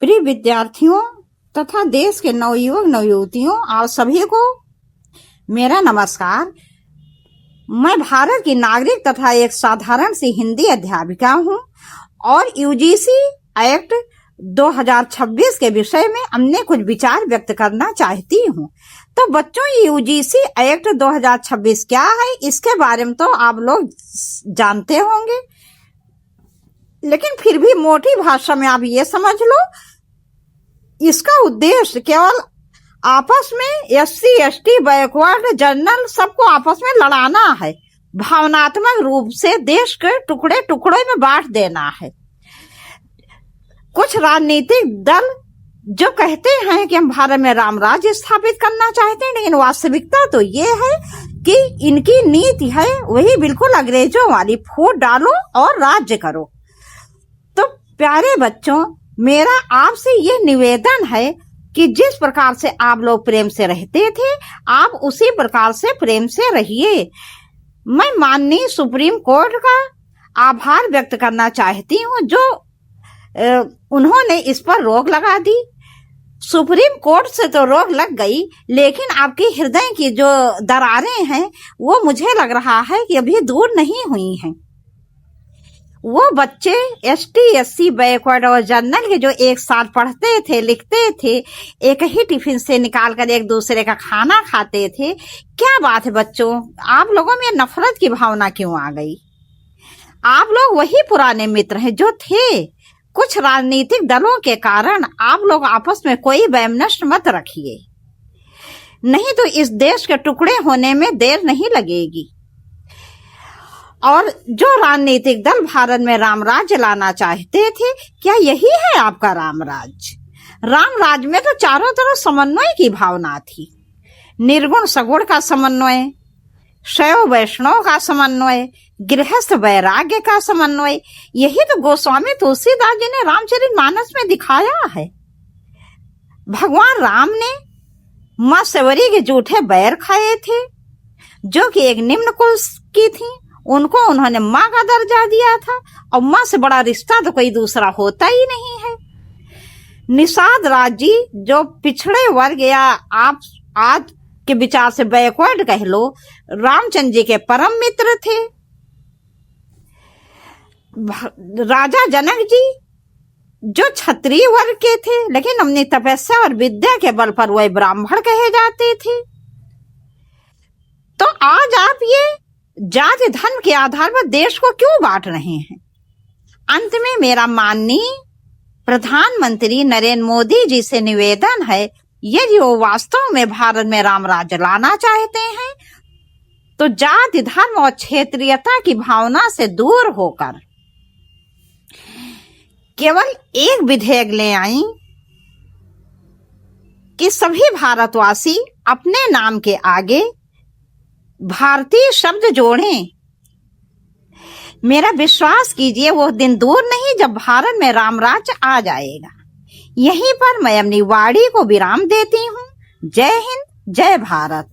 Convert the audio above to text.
प्रिय विद्यार्थियों तथा देश के नवयुवक नवयुवतियों, आप सभी को मेरा नमस्कार। मैं भारत की नागरिक तथा एक साधारण सी हिंदी अध्यापिका हूं और यूजीसी एक्ट 2026 के विषय में अपने कुछ विचार व्यक्त करना चाहती हूं। तो बच्चों, यूजीसी एक्ट 2026 क्या है, इसके बारे में तो आप लोग जानते होंगे, लेकिन फिर भी मोटी भाषा में आप ये समझ लो, इसका उद्देश्य केवल आपस में एससी एसटी बैकवर्ड जनरल सबको आपस में लड़ाना है, भावनात्मक रूप से देश के टुकड़े टुकड़े में बांट देना है। कुछ राजनीतिक दल जो कहते हैं कि हम भारत में राम राज्य स्थापित करना चाहते हैं, लेकिन वास्तविकता तो ये है कि इनकी नीति है वही बिल्कुल अंग्रेजों वाली, वोट डालो और राज्य करो। तो प्यारे बच्चों, मेरा आपसे ये निवेदन है कि जिस प्रकार से आप लोग प्रेम से रहते थे, आप उसी प्रकार से प्रेम से रहिए। मैं माननीय सुप्रीम कोर्ट का आभार व्यक्त करना चाहती हूँ, जो उन्होंने इस पर रोक लगा दी। सुप्रीम कोर्ट से तो रोक लग गई, लेकिन आपके हृदय की जो दरारें हैं वो मुझे लग रहा है कि अभी दूर नहीं हुई हैं। वो बच्चे एसटी एससी बैकवर्ड और जनरल के जो एक साथ पढ़ते थे, लिखते थे, एक ही टिफिन से निकाल कर एक दूसरे का खाना खाते थे, क्या बात है बच्चों, आप लोगों में नफरत की भावना क्यों आ गई? आप लोग वही पुराने मित्र हैं जो थे। कुछ राजनीतिक दलों के कारण आप लोग आपस में कोई वैमनस्य मत रखिए, नहीं तो इस देश के टुकड़े होने में देर नहीं लगेगी। और जो राजनीतिक दल भारत में राम राज्य लाना चाहते थे, क्या यही है आपका राम राज्य? राम राज्य में तो चारों तरफ समन्वय की भावना थी, निर्गुण सगुण का समन्वय, शैव वैष्णव का समन्वय, गृहस्थ वैराग्य का समन्वय। यही तो गोस्वामी तुलसीदास जी ने रामचरितमानस में दिखाया है। भगवान राम ने माँ सवरी के जूठे बैर खाए थे, जो कि एक निम्न कुल की थी, उनको उन्होंने माँ का दर्जा दिया था, और माँ से बड़ा रिश्ता तो कोई दूसरा होता ही नहीं है। निषाद राज जी जो पिछड़े वर्ग या आप आज के विचार से बैकवर्ड कह लो, रामचंद्र जी के परम मित्र थे। राजा जनक जी जो क्षत्रिय वर्ग के थे, लेकिन अपनी तपस्या और विद्या के बल पर वह ब्राह्मण कहे जाते थे। तो आज आप ये जाति धर्म के आधार पर देश को क्यों बांट रहे हैं? अंत में मेरा माननीय प्रधानमंत्री नरेंद्र मोदी जी से निवेदन है, यदि वो वास्तव में भारत में राम राज्य लाना चाहते हैं, तो जाति धर्म और क्षेत्रीयता की भावना से दूर होकर केवल एक विधेयक ले आई कि सभी भारतवासी अपने नाम के आगे भारतीय शब्द जोड़ें। मेरा विश्वास कीजिए, वो दिन दूर नहीं जब भारत में राम राज्य आ जाएगा। यहीं पर मैं अपनी वाणी को विराम देती हूँ। जय हिंद, जय भारत।